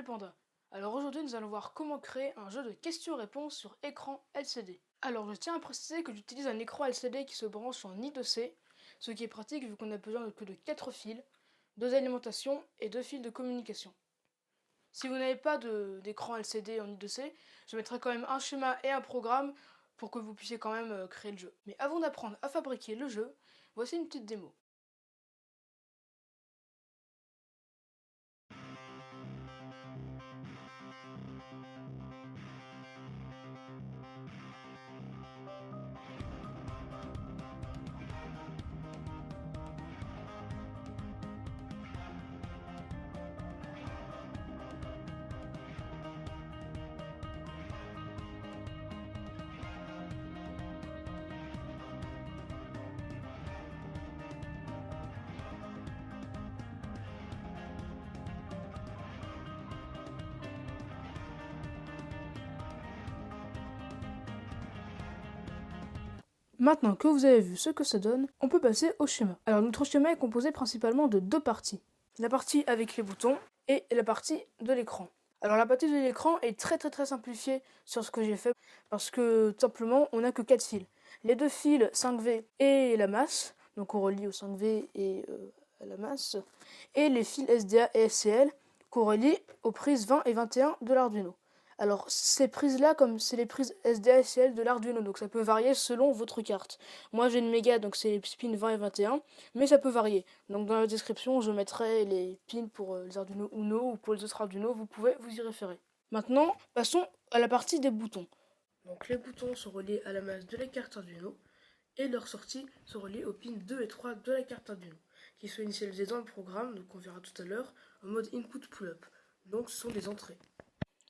Panda. Alors aujourd'hui nous allons voir comment créer un jeu de questions-réponses sur écran LCD. Alors je tiens à préciser que j'utilise un écran LCD qui se branche en I2C, ce qui est pratique vu qu'on a besoin que de 4 fils, 2 alimentations et 2 fils de communication. Si vous n'avez pas d'écran LCD en I2C, je mettrai quand même un schéma et un programme pour que vous puissiez quand même créer le jeu. Mais avant d'apprendre à fabriquer le jeu, voici une petite démo. Maintenant que vous avez vu ce que ça donne, on peut passer au schéma. Alors notre schéma est composé principalement de deux parties. La partie avec les boutons et la partie de l'écran. Alors la partie de l'écran est très simplifiée sur ce que j'ai fait parce que tout simplement on n'a que 4 fils. Les deux fils 5V et la masse, donc on relie au 5V et à la masse, et les fils SDA et SCL qu'on relie aux prises 20 et 21 de l'Arduino. Alors ces prises-là, comme c'est les prises SDA-SCL de l'Arduino, donc ça peut varier selon votre carte. Moi j'ai une méga, donc c'est les pins 20 et 21, mais ça peut varier. Donc dans la description, je mettrai les pins pour les Arduino Uno ou pour les autres Arduino, vous pouvez vous y référer. Maintenant, passons à la partie des boutons. Donc les boutons sont reliés à la masse de la carte Arduino, et leurs sorties sont reliées aux pins 2 et 3 de la carte Arduino, qui sont initialisées dans le programme, donc on verra tout à l'heure, en mode input pull-up. Donc ce sont des entrées.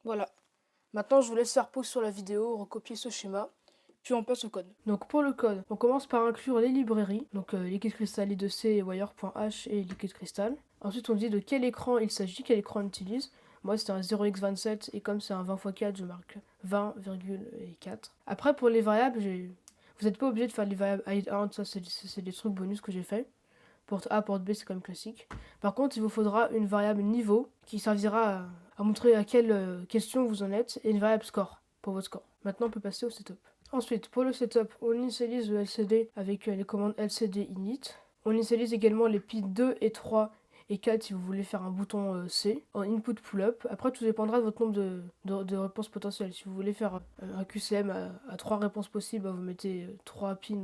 Voilà. Maintenant, je vous laisse faire pause sur la vidéo, recopier ce schéma, puis on passe au code. Donc pour le code, on commence par inclure les librairies, donc Liquid Crystal I2C, Wire.h et Liquid Crystal. Ensuite, on dit de quel écran il s'agit, quel écran on utilise. Moi, c'est un 0x27 et comme c'est un 20x4, je marque 20,4. Après, pour les variables, vous n'êtes pas obligé de faire les variables height, ça c'est des trucs bonus que j'ai fait. Porte A, porte B, c'est quand même classique. Par contre, il vous faudra une variable niveau qui servira à montrer à quelle question vous en êtes et une variable score pour votre score. Maintenant, on peut passer au setup. Ensuite, pour le setup, on initialise le LCD avec les commandes LCD init. On initialise également les pins 2 et 3 et 4 si vous voulez faire un bouton C en input pull-up. Après, tout dépendra de votre nombre de réponses potentielles. Si vous voulez faire un QCM à 3 réponses possibles, vous mettez 3 pins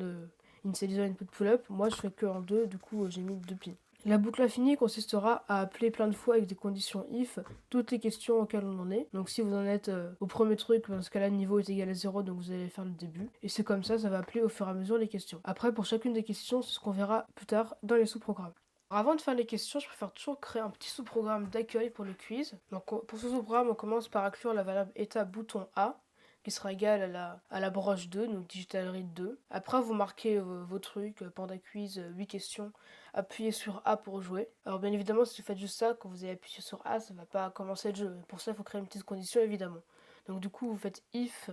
initialiser input pull-up. Moi, je fais que en 2, du coup, j'ai mis 2 pins. La boucle infinie consistera à appeler plein de fois avec des conditions if toutes les questions auxquelles on en est. Donc si vous en êtes au premier truc, dans ce cas-là, le niveau est égal à 0, donc vous allez faire le début. Et c'est comme ça va appeler au fur et à mesure les questions. Après, pour chacune des questions, c'est ce qu'on verra plus tard dans les sous-programmes. Alors avant de faire les questions, je préfère toujours créer un petit sous-programme d'accueil pour le quiz. Donc pour ce sous-programme, on commence par inclure la variable état bouton A, qui sera égale à la broche 2, donc Digital Read 2. Après, vous marquez vos trucs, Panda Quiz, 8 questions, appuyez sur A pour jouer. Alors bien évidemment, si vous faites juste ça, quand vous allez appuyer sur A, ça ne va pas commencer le jeu. Pour ça, il faut créer une petite condition, évidemment. Donc du coup, vous faites if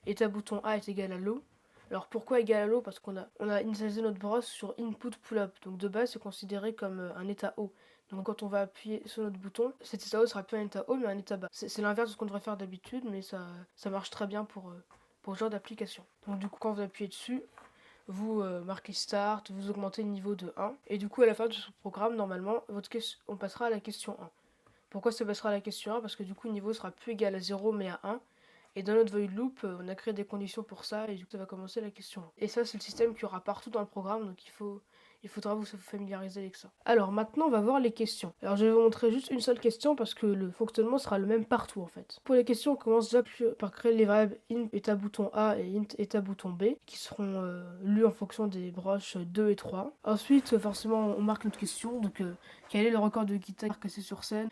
état bouton A est égal à low. Alors pourquoi égal à low? Parce qu'on a initialisé notre brosse sur input pull-up. Donc de base, c'est considéré comme un état haut. Donc quand on va appuyer sur notre bouton, cet état haut sera plus un état haut mais un état bas. C'est l'inverse de ce qu'on devrait faire d'habitude, mais ça marche très bien pour ce genre d'application. Donc du coup, quand vous appuyez dessus, vous marquez start, vous augmentez le niveau de 1. Et du coup, à la fin de ce programme, normalement, on passera à la question 1. Pourquoi ça passera à la question 1? Parce que du coup, le niveau sera plus égal à 0 mais à 1. Et dans notre void loop, on a créé des conditions pour ça et du coup ça va commencer la question 1. Et ça c'est le système qu'il y aura partout dans le programme, donc il faudra vous familiariser avec ça. Alors maintenant on va voir les questions. Alors je vais vous montrer juste une seule question parce que le fonctionnement sera le même partout en fait. Pour les questions, on commence déjà par créer les variables int état bouton A et int état bouton B qui seront lues en fonction des broches 2 et 3. Ensuite forcément on marque notre question, donc quel est le record de guitare cassé sur scène?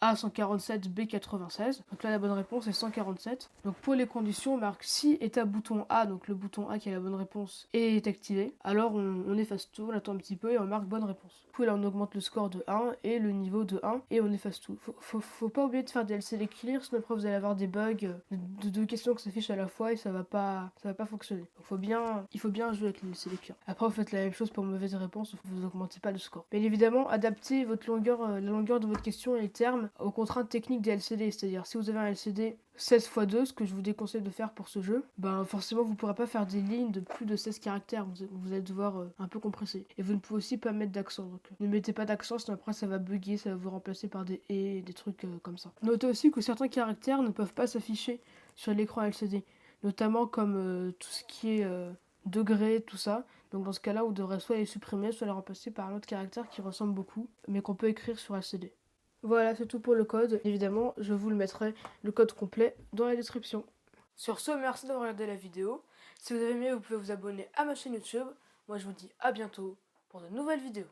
A 147, B 96. Donc là, la bonne réponse est 147. Donc pour les conditions, on marque si état bouton A, donc le bouton A qui a la bonne réponse, est activé. Alors on efface tout, on attend un petit peu et on marque bonne réponse. Du coup, là, on augmente le score de 1 et le niveau de 1 et on efface tout. Faut pas oublier de faire des LCD clear, sinon après vous allez avoir des bugs de deux questions qui s'affichent à la fois et ça va pas fonctionner. Donc il faut bien jouer avec les LCD clear. Après, vous faites la même chose pour mauvaise réponse, vous augmentez pas le score. Bien évidemment, adaptez votre longueur, la longueur de votre question et les termes aux contraintes techniques des LCD, c'est-à-dire si vous avez un LCD 16x2, ce que je vous déconseille de faire pour ce jeu, ben forcément vous ne pourrez pas faire des lignes de plus de 16 caractères, vous allez devoir un peu compresser. Et vous ne pouvez aussi pas mettre d'accent, donc ne mettez pas d'accent, sinon après ça va bugger, ça va vous remplacer par des et des trucs comme ça. Notez aussi que certains caractères ne peuvent pas s'afficher sur l'écran LCD, notamment comme tout ce qui est degré, tout ça. Donc dans ce cas-là, on devrait soit les supprimer, soit les remplacer par un autre caractère qui ressemble beaucoup, mais qu'on peut écrire sur LCD. Voilà, c'est tout pour le code. Évidemment, je vous le mettrai, le code complet, dans la description. Sur ce, merci d'avoir regardé la vidéo. Si vous avez aimé, vous pouvez vous abonner à ma chaîne YouTube. Moi, je vous dis à bientôt pour de nouvelles vidéos.